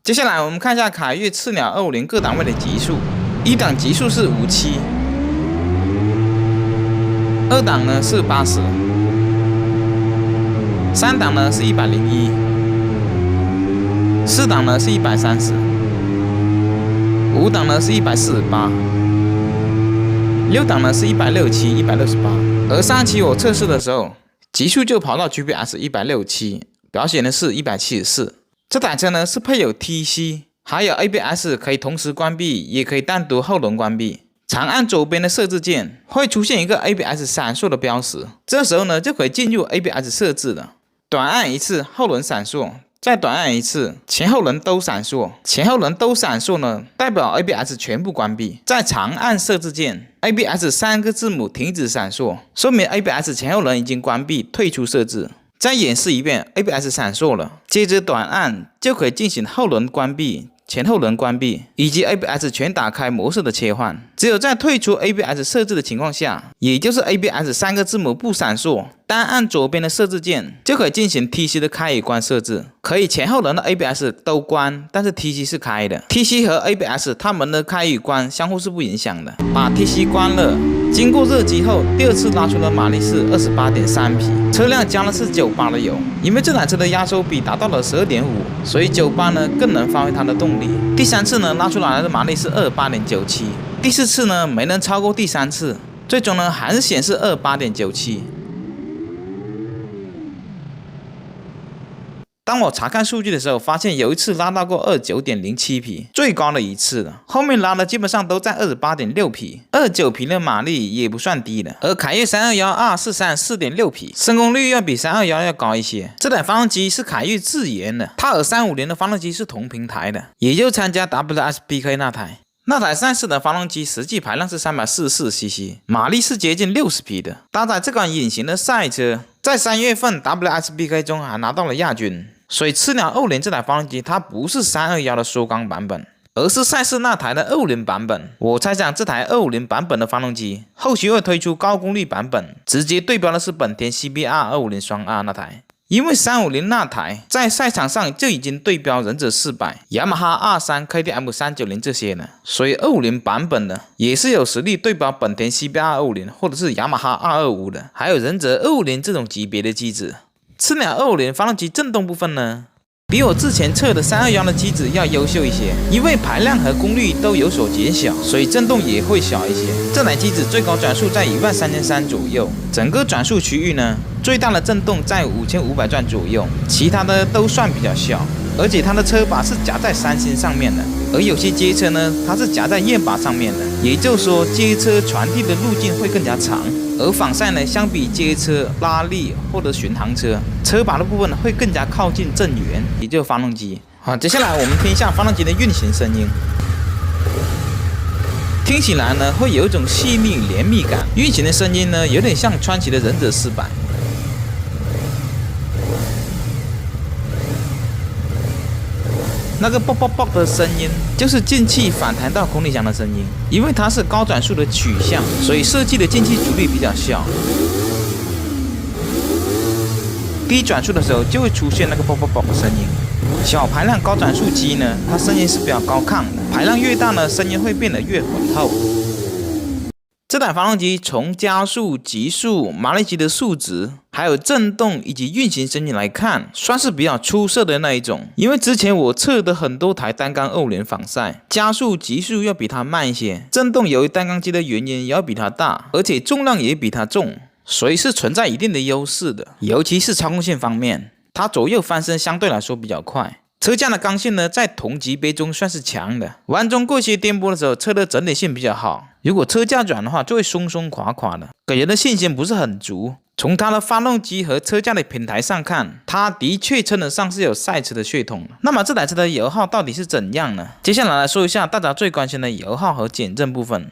接下来我们看一下凯越、赤鸟250各档位的极速，一档极速是57，二档呢是80，三档呢是101，四档呢是130，五档呢是148，六档呢是167、168。而上期我测试的时候，极速就跑到 GPS 167，表显的是174。这台车呢是配有 TC， 还有 ABS 可以同时关闭，也可以单独后轮关闭。长按左边的设置键，会出现一个 ABS 闪烁的标识，这时候呢就可以进入 ABS 设置了。短按一次，后轮闪烁。再短按一次，前后轮都闪烁。前后轮都闪烁呢，代表 ABS 全部关闭。再长按设置键 ，ABS 3个字母停止闪烁，说明 ABS 前后轮已经关闭，退出设置。再演示一遍 ，ABS 闪烁了，接着短按就可以进行后轮关闭、前后轮关闭以及 ABS 全打开模式的切换。只有在退出 ABS 设置的情况下，也就是 ABS 3个字母不闪烁，单按左边的设置键就可以进行 TC 的开与关设置。可以前后轮的 ABS 都关，但是 TC 是开的。TC 和 ABS 它们的开与关相互是不影响的。把 TC 关了，经过热机后，第二次拉出的马力是 28.3 匹，车辆加的是98的油。因为这台车的压缩比达到了 12.5， 所以98呢更能发挥它的动力。第三次呢拉出来的马力是 28.97， 第四次呢没能超过第三次，最终呢还是显示 28.97。当我查看数据的时候，发现有一次拉到过 29.07 匹，最高的一次了。后面拉的基本上都在 28.6 匹，29匹的马力也不算低的。而凯越 321R 是 34.6 匹，升功率要比321要高一些。这台发动机是凯越自研的，它和350的发动机是同平台的，也就参加 WSPK 那台。那台赛事的发动机实际排量是 344cc， 马力是接近60匹的。搭载这款隐形的赛车，在3月份 WSPK 中还拿到了亚军。所以赤鸟250这台发动机它不是321的缩缸版本，而是赛事那台的250版本。我猜想这台250版本的发动机后期会推出高功率版本，直接对标的是本田 CBR 250双 R 那台。因为350那台在赛场上就已经对标忍者400、雅马哈 R3、KTM 390这些了，所以250版本呢也是有实力对标本田 CBR 250或者是雅马哈 R25的，还有忍者250这种级别的机子。赤鸟250发动机震动部分呢，比我之前测的321的机子要优秀一些，因为排量和功率都有所减小，所以震动也会小一些。这台机子最高转速在13300左右，整个转速区域呢，最大的震动在5500转左右，其他的都算比较小。而且它的车把是夹在3星上面的，而有些街车呢，它是夹在焰把上面的，也就是说街车传递的路径会更加长。而仿赛呢，相比街车、拉力或者巡航车，车把的部分会更加靠近正源，也就是发动机。好，接下来我们听一下发动机的运行声音。听起来呢，会有一种细腻绵密感，运行的声音呢，有点像川崎的忍者400。那个啵啵啵的声音，就是进气反弹到空气箱的声音。因为它是高转速的取向，所以设计的进气阻力比较小。低转速的时候就会出现那个啵啵啵的声音。小排量高转速机呢，它声音是比较高亢的，排量越大呢，声音会变得越浑厚。这台发动机从加速、极速、马力级的数值，还有震动以及运行声音来看，算是比较出色的那一种。因为之前我测的很多台单缸250仿赛，加速、极速要比它慢一些，震动由于单缸机的原因也要比它大，而且重量也比它重，所以是存在一定的优势的。尤其是操控性方面，它左右翻身相对来说比较快。车架的刚性呢，在同级别中算是强的。弯中过一些颠簸的时候，车的整体性比较好。如果车架软的话，就会松松垮垮的，给人的信心不是很足。从它的发动机和车架的平台上看，它的确称得上是有赛车的血统。那么这台车的油耗到底是怎样呢？接下来说一下大家最关心的油耗和减震部分。